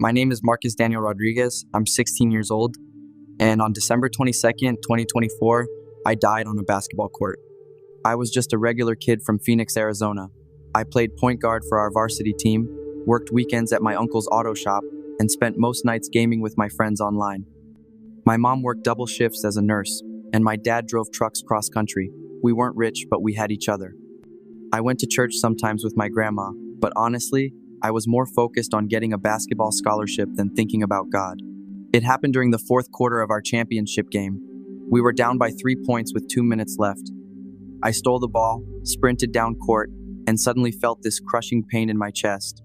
My name is Marcus Daniel Rodriguez. I'm 16 years old, and on December 22nd, 2024, I died on a basketball court. I was just a regular kid from Phoenix, Arizona. I played point guard for our varsity team, worked weekends at my uncle's auto shop, and spent most nights gaming with my friends online. My mom worked double shifts as a nurse, and my dad drove trucks cross-country. We weren't rich, but we had each other. I went to church sometimes with my grandma, but honestly, I was more focused on getting a basketball scholarship than thinking about God. It happened during the fourth quarter of our championship game. We were down by 3 points with 2 minutes left. I stole the ball, sprinted down court, and suddenly felt this crushing pain in my chest.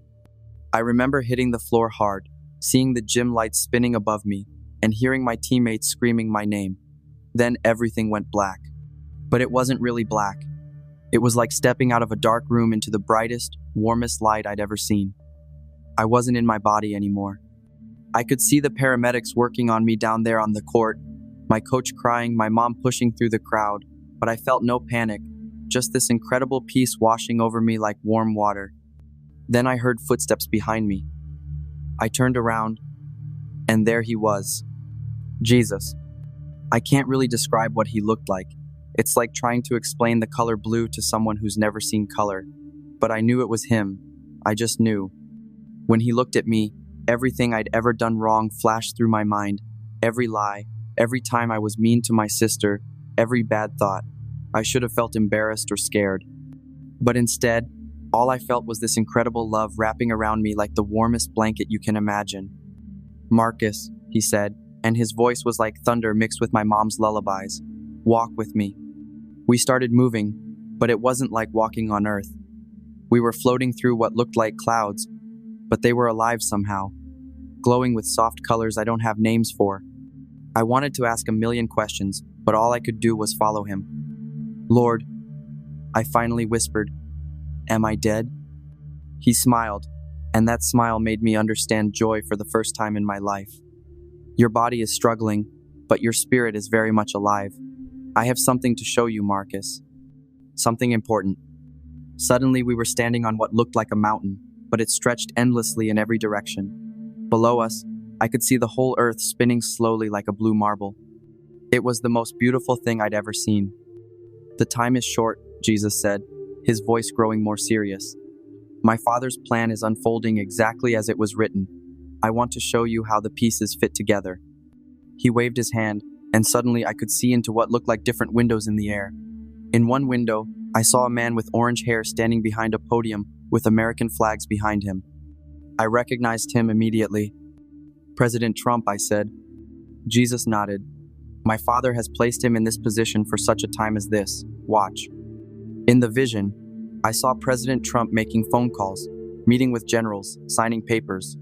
I remember hitting the floor hard, seeing the gym lights spinning above me, and hearing my teammates screaming my name. Then everything went black. But it wasn't really black. It was like stepping out of a dark room into the brightest, warmest light I'd ever seen. I wasn't in my body anymore. I could see the paramedics working on me down there on the court, my coach crying, my mom pushing through the crowd, but I felt no panic, just this incredible peace washing over me like warm water. Then I heard footsteps behind me. I turned around, and there he was. Jesus. I can't really describe what he looked like. It's like trying to explain the color blue to someone who's never seen color. But I knew it was him. I just knew. When he looked at me, everything I'd ever done wrong flashed through my mind. Every lie, every time I was mean to my sister, every bad thought. I should have felt embarrassed or scared. But instead, all I felt was this incredible love wrapping around me like the warmest blanket you can imagine. Marcus, he said, and his voice was like thunder mixed with my mom's lullabies. Walk with me. We started moving, but it wasn't like walking on earth. We were floating through what looked like clouds, but they were alive somehow, glowing with soft colors I don't have names for. I wanted to ask a million questions, but all I could do was follow him. Lord, I finally whispered, am I dead? He smiled, and that smile made me understand joy for the first time in my life. Your body is struggling, but your spirit is very much alive. I have something to show you, Marcus. Something important. Suddenly we were standing on what looked like a mountain, but it stretched endlessly in every direction. Below us, I could see the whole earth spinning slowly like a blue marble. It was the most beautiful thing I'd ever seen. The time is short, Jesus said, his voice growing more serious. My Father's plan is unfolding exactly as it was written. I want to show you how the pieces fit together. He waved his hand, and suddenly I could see into what looked like different windows in the air. In one window, I saw a man with orange hair standing behind a podium with American flags behind him. I recognized him immediately. President Trump, I said. Jesus nodded. My Father has placed him in this position for such a time as this. Watch. In the vision, I saw President Trump making phone calls, meeting with generals, signing papers.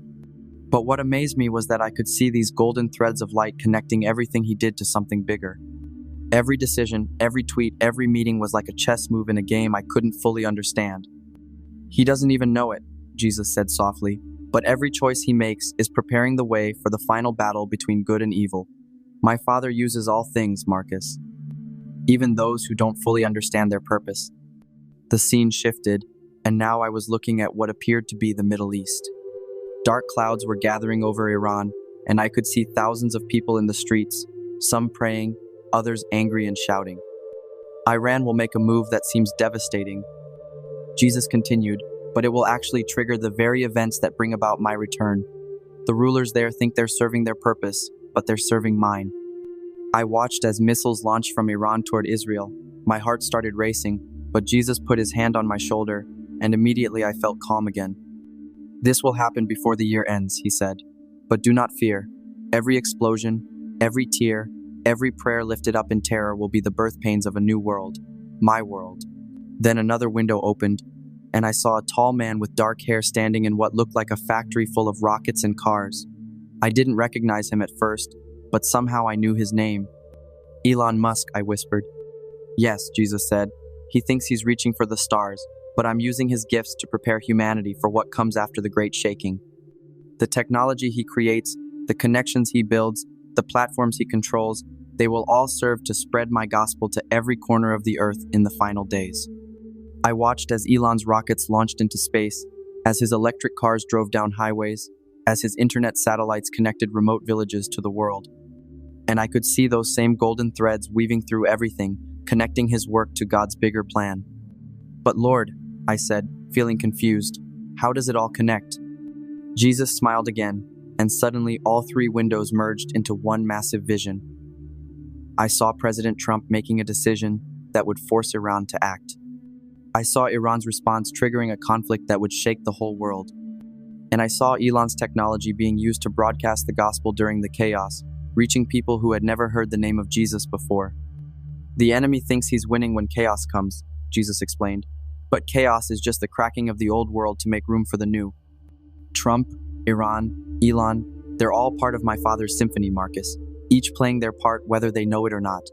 But what amazed me was that I could see these golden threads of light connecting everything he did to something bigger. Every decision, every tweet, every meeting was like a chess move in a game I couldn't fully understand. He doesn't even know it, Jesus said softly, but every choice he makes is preparing the way for the final battle between good and evil. My Father uses all things, Marcus, even those who don't fully understand their purpose. The scene shifted, and now I was looking at what appeared to be the Middle East. Dark clouds were gathering over Iran, and I could see thousands of people in the streets, some praying, others angry and shouting. Iran will make a move that seems devastating. Jesus continued, but it will actually trigger the very events that bring about my return. The rulers there think they're serving their purpose, but they're serving mine. I watched as missiles launched from Iran toward Israel. My heart started racing, but Jesus put his hand on my shoulder, and immediately I felt calm again. This will happen before the year ends, he said. But do not fear. Every explosion, every tear, every prayer lifted up in terror will be the birth pains of a new world, my world. Then another window opened, and I saw a tall man with dark hair standing in what looked like a factory full of rockets and cars. I didn't recognize him at first, but somehow I knew his name. Elon Musk, I whispered. Yes, Jesus said. He thinks he's reaching for the stars, but I'm using his gifts to prepare humanity for what comes after the great shaking. The technology he creates, the connections he builds, the platforms he controls, they will all serve to spread my gospel to every corner of the earth in the final days. I watched as Elon's rockets launched into space, as his electric cars drove down highways, as his internet satellites connected remote villages to the world. And I could see those same golden threads weaving through everything, connecting his work to God's bigger plan. But Lord, I said, feeling confused, how does it all connect? Jesus smiled again, and suddenly all three windows merged into one massive vision. I saw President Trump making a decision that would force Iran to act. I saw Iran's response triggering a conflict that would shake the whole world. And I saw Elon's technology being used to broadcast the gospel during the chaos, reaching people who had never heard the name of Jesus before. The enemy thinks he's winning when chaos comes, Jesus explained. But chaos is just the cracking of the old world to make room for the new. Trump, Iran, Elon, they're all part of my father's symphony, Marcus, each playing their part whether they know it or not.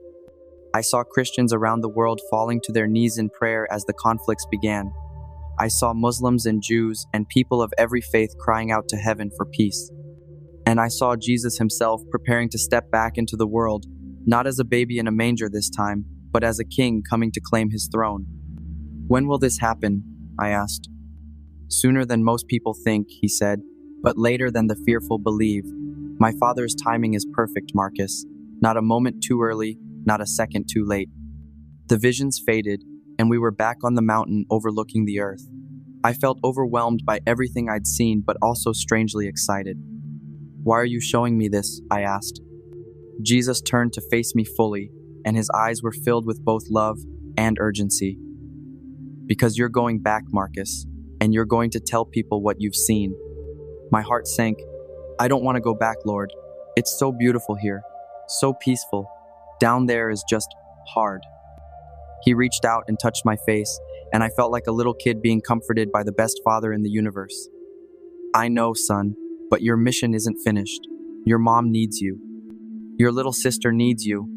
I saw Christians around the world falling to their knees in prayer as the conflicts began. I saw Muslims and Jews and people of every faith crying out to heaven for peace. And I saw Jesus himself preparing to step back into the world, not as a baby in a manger this time, but as a king coming to claim his throne. When will this happen? I asked. Sooner than most people think, he said, but later than the fearful believe. My father's timing is perfect, Marcus. Not a moment too early, not a second too late. The visions faded, and we were back on the mountain overlooking the earth. I felt overwhelmed by everything I'd seen, but also strangely excited. Why are you showing me this? I asked. Jesus turned to face me fully, and his eyes were filled with both love and urgency. Because you're going back, Marcus, and you're going to tell people what you've seen. My heart sank. I don't want to go back, Lord. It's so beautiful here, so peaceful. Down there is just hard. He reached out and touched my face, and I felt like a little kid being comforted by the best father in the universe. I know, son, but your mission isn't finished. Your mom needs you. Your little sister needs you.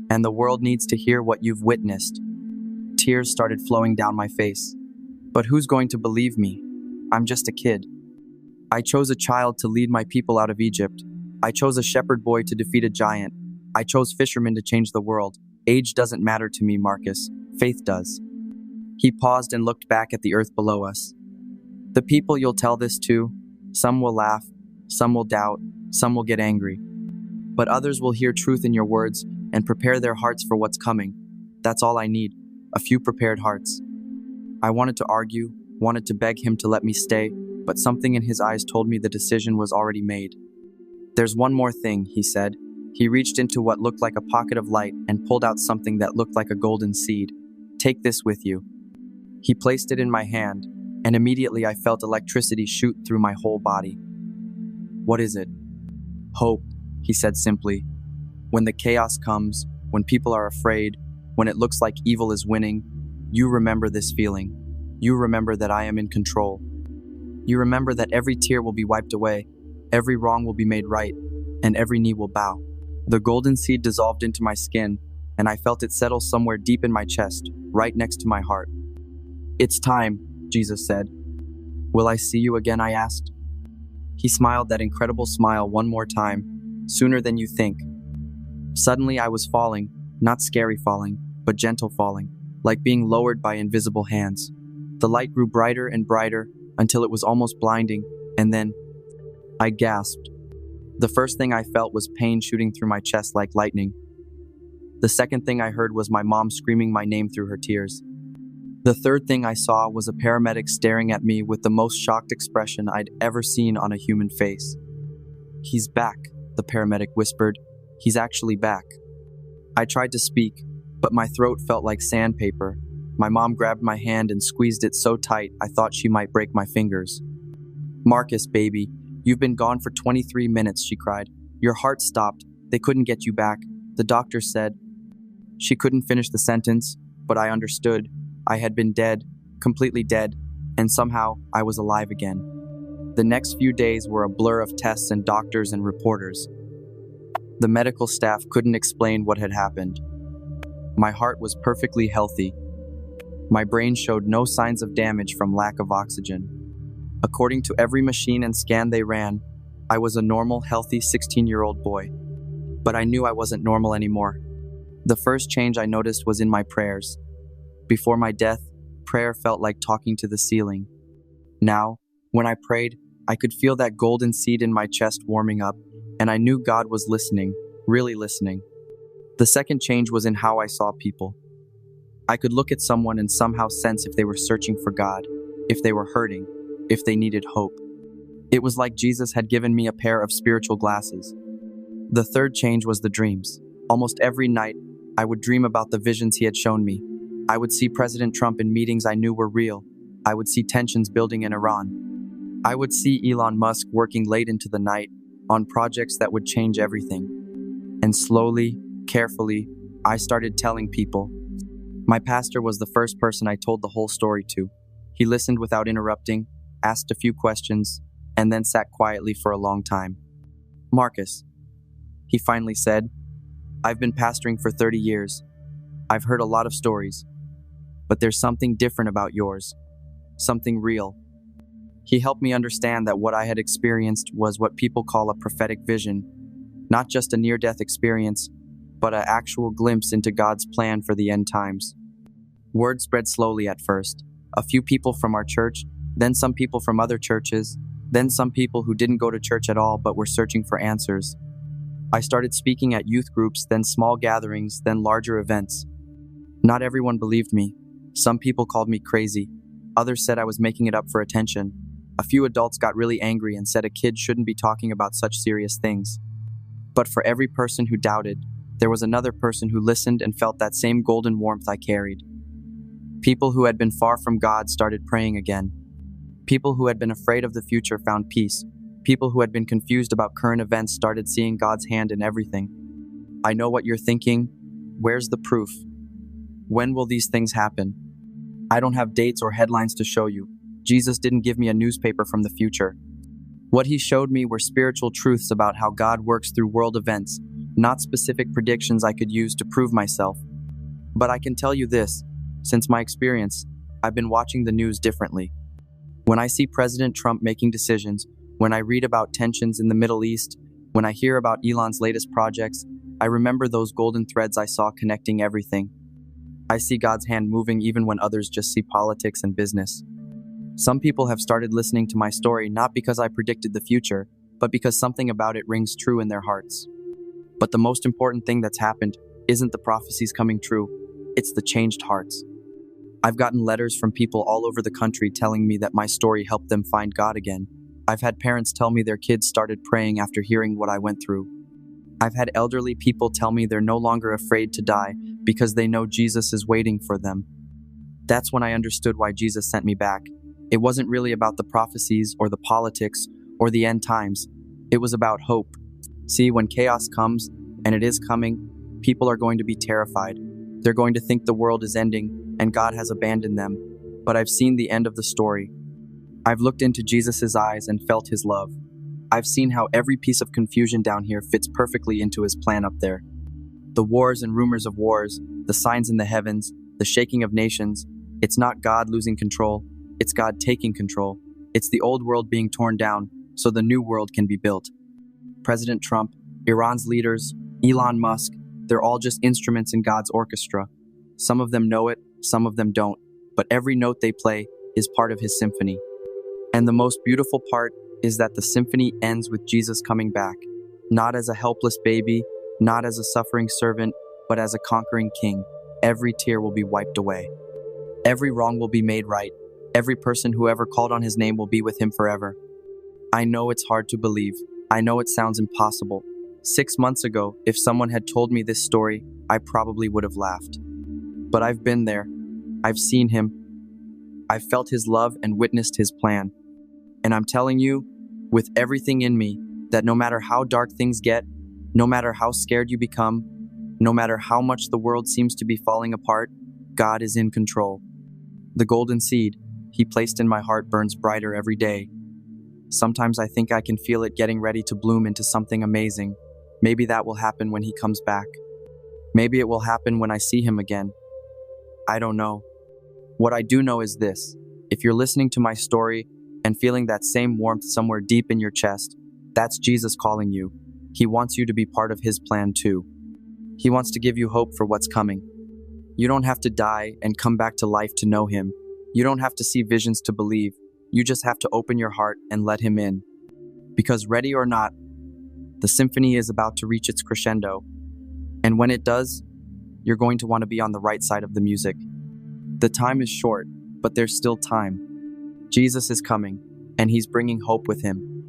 And the world needs to hear what you've witnessed. Tears started flowing down my face. But who's going to believe me? I'm just a kid. I chose a child to lead my people out of Egypt. I chose a shepherd boy to defeat a giant. I chose fishermen to change the world. Age doesn't matter to me, Marcus. Faith does. He paused and looked back at the earth below us. The people you'll tell this to, some will laugh, some will doubt, some will get angry. But others will hear truth in your words and prepare their hearts for what's coming. That's all I need. A few prepared hearts. I wanted to argue, wanted to beg him to let me stay, but something in his eyes told me the decision was already made. There's one more thing, he said. He reached into what looked like a pocket of light and pulled out something that looked like a golden seed. Take this with you. He placed it in my hand, and immediately I felt electricity shoot through my whole body. What is it? Hope, he said simply. When the chaos comes, when people are afraid, when it looks like evil is winning, you remember this feeling. You remember that I am in control. You remember that every tear will be wiped away, every wrong will be made right, and every knee will bow. The golden seed dissolved into my skin, and I felt it settle somewhere deep in my chest, right next to my heart. It's time, Jesus said. Will I see you again, I asked. He smiled that incredible smile one more time, sooner than you think. Suddenly I was falling, not scary falling, but gentle falling, like being lowered by invisible hands. The light grew brighter and brighter until it was almost blinding, and then I gasped. The first thing I felt was pain shooting through my chest like lightning. The second thing I heard was my mom screaming my name through her tears. The third thing I saw was a paramedic staring at me with the most shocked expression I'd ever seen on a human face. He's back, the paramedic whispered. He's actually back. I tried to speak, but my throat felt like sandpaper. My mom grabbed my hand and squeezed it so tight I thought she might break my fingers. Marcus, baby, you've been gone for 23 minutes, she cried. Your heart stopped. They couldn't get you back. The doctor said. She couldn't finish the sentence, but I understood. I had been dead, completely dead, and somehow I was alive again. The next few days were a blur of tests and doctors and reporters. The medical staff couldn't explain what had happened. My heart was perfectly healthy. My brain showed no signs of damage from lack of oxygen. According to every machine and scan they ran, I was a normal, healthy 16-year-old boy. But I knew I wasn't normal anymore. The first change I noticed was in my prayers. Before my death, prayer felt like talking to the ceiling. Now, when I prayed, I could feel that golden seed in my chest warming up, and I knew God was listening, really listening. The second change was in how I saw people. I could look at someone and somehow sense if they were searching for God, if they were hurting, if they needed hope. It was like Jesus had given me a pair of spiritual glasses. The third change was the dreams. Almost every night, I would dream about the visions he had shown me. I would see President Trump in meetings I knew were real. I would see tensions building in Iran. I would see Elon Musk working late into the night on projects that would change everything. And slowly, carefully, I started telling people. My pastor was the first person I told the whole story to. He listened without interrupting, asked a few questions, and then sat quietly for a long time. "Marcus," he finally said, "I've been pastoring for 30 years. I've heard a lot of stories, but there's something different about yours, something real." He helped me understand that what I had experienced was what people call a prophetic vision, not just a near-death experience, but an actual glimpse into God's plan for the end times. Word spread slowly at first. A few people from our church, then some people from other churches, then some people who didn't go to church at all but were searching for answers. I started speaking at youth groups, then small gatherings, then larger events. Not everyone believed me. Some people called me crazy. Others said I was making it up for attention. A few adults got really angry and said a kid shouldn't be talking about such serious things. But for every person who doubted, there was another person who listened and felt that same golden warmth I carried. People who had been far from God started praying again. People who had been afraid of the future found peace. People who had been confused about current events started seeing God's hand in everything. I know what you're thinking. Where's the proof? When will these things happen? I don't have dates or headlines to show you. Jesus didn't give me a newspaper from the future. What he showed me were spiritual truths about how God works through world events, not specific predictions I could use to prove myself. But I can tell you this, since my experience, I've been watching the news differently. When I see President Trump making decisions, when I read about tensions in the Middle East, when I hear about Elon's latest projects, I remember those golden threads I saw connecting everything. I see God's hand moving even when others just see politics and business. Some people have started listening to my story not because I predicted the future, but because something about it rings true in their hearts. But the most important thing that's happened isn't the prophecies coming true, it's the changed hearts. I've gotten letters from people all over the country telling me that my story helped them find God again. I've had parents tell me their kids started praying after hearing what I went through. I've had elderly people tell me they're no longer afraid to die because they know Jesus is waiting for them. That's when I understood why Jesus sent me back. It wasn't really about the prophecies or the politics or the end times. It was about hope. See, when chaos comes, and it is coming, people are going to be terrified. They're going to think the world is ending and God has abandoned them. But I've seen the end of the story. I've looked into Jesus' eyes and felt his love. I've seen how every piece of confusion down here fits perfectly into his plan up there. The wars and rumors of wars, the signs in the heavens, the shaking of nations, it's not God losing control, it's God taking control. It's the old world being torn down so the new world can be built. President Trump, Iran's leaders, Elon Musk, they're all just instruments in God's orchestra. Some of them know it, some of them don't, but every note they play is part of his symphony. And the most beautiful part is that the symphony ends with Jesus coming back, not as a helpless baby, not as a suffering servant, but as a conquering king. Every tear will be wiped away. Every wrong will be made right. Every person who ever called on his name will be with him forever. I know it's hard to believe. I know it sounds impossible. 6 months ago, if someone had told me this story, I probably would have laughed. But I've been there. I've seen him. I've felt his love and witnessed his plan. And I'm telling you, with everything in me, that no matter how dark things get, no matter how scared you become, no matter how much the world seems to be falling apart, God is in control. The golden seed he placed in my heart burns brighter every day. Sometimes I think I can feel it getting ready to bloom into something amazing. Maybe that will happen when he comes back. Maybe it will happen when I see him again. I don't know. What I do know is this. If you're listening to my story and feeling that same warmth somewhere deep in your chest, that's Jesus calling you. He wants you to be part of his plan too. He wants to give you hope for what's coming. You don't have to die and come back to life to know him. You don't have to see visions to believe. You just have to open your heart and let him in. Because ready or not, the symphony is about to reach its crescendo. And when it does, you're going to want to be on the right side of the music. The time is short, but there's still time. Jesus is coming, and he's bringing hope with him.